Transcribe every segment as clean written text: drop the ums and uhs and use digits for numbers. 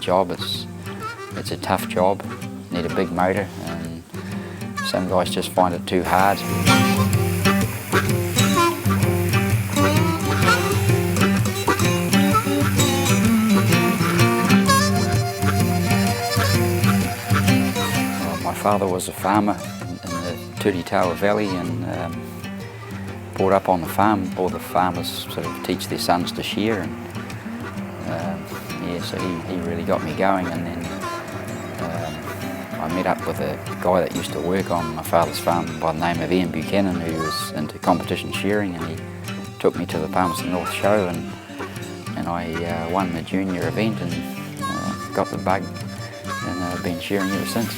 job. It's a tough job, need a big motor, and some guys just find it too hard. My father was a farmer in the Turitawa Valley, and brought up on the farm. All the farmers sort of teach their sons to shear, and yeah, so he really got me going. And then I met up with a guy that used to work on my father's farm by the name of Ian Buchanan, who was into competition shearing, and he took me to the Palmerston North Show, and I won the junior event and got the bug, and I've been shearing ever since.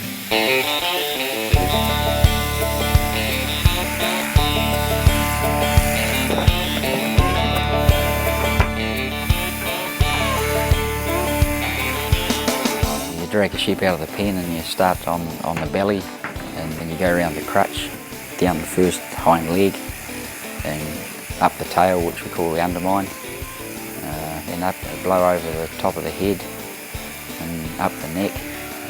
You drag a sheep out of the pen and you start on the belly, and then you go around the crutch, down the first hind leg, and up the tail, which we call the undermine, then up, blow over the top of the head, and up the neck,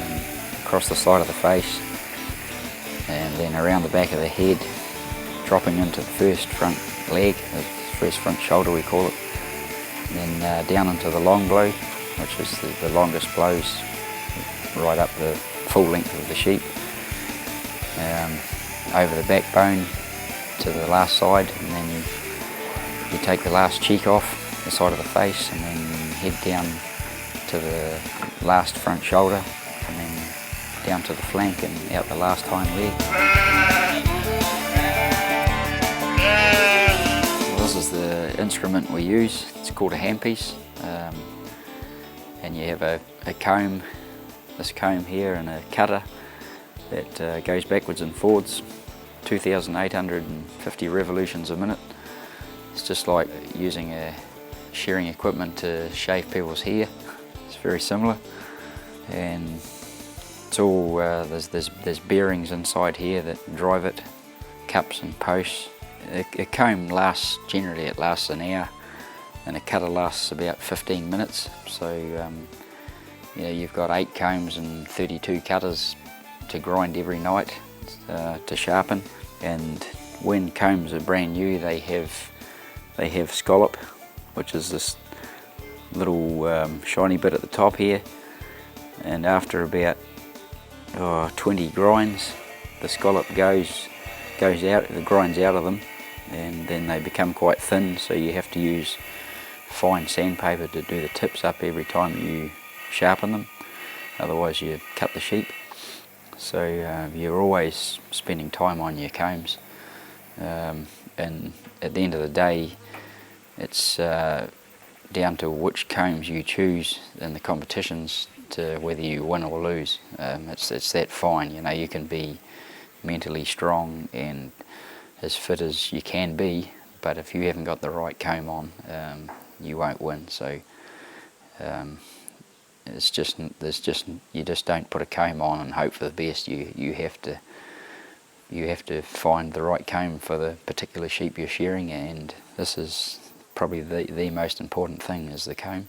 and across the side of the face, and then around the back of the head, dropping into the first front leg, the first front shoulder we call it, and then down into the long blow, which is the longest blows, right up the full length of the sheep, over the backbone to the last side, and then you take the last cheek off the side of the face, and then head down to the last front shoulder, and then down to the flank and out the last hind leg. Well, this is the instrument we use. It's called a handpiece, and you have a comb, this comb here, and a cutter that goes backwards and forwards, 2,850 revolutions a minute. It's just like using a shearing equipment to shave people's hair. It's very similar, and it's all there's bearings inside here that drive it, cups and posts. A comb lasts, generally it lasts an hour, and a cutter lasts about 15 minutes. So you know, you've got 8 combs and 32 cutters to grind every night to sharpen. And when combs are brand new, they have scallop, which is this little shiny bit at the top here, and after about 20 grinds, the scallop goes out, the grinds out of them, and then they become quite thin, so you have to use fine sandpaper to do the tips up every time you sharpen them, otherwise you cut the sheep. So you're always spending time on your combs, and at the end of the day, it's down to which combs you choose in the competitions to whether you win or lose. It's that fine, you know. You can be mentally strong and as fit as you can be, but if you haven't got the right comb on, you won't win. So you just don't put a comb on and hope for the best. You have to find the right comb for the particular sheep you're shearing, and this is probably the most important thing, is the comb.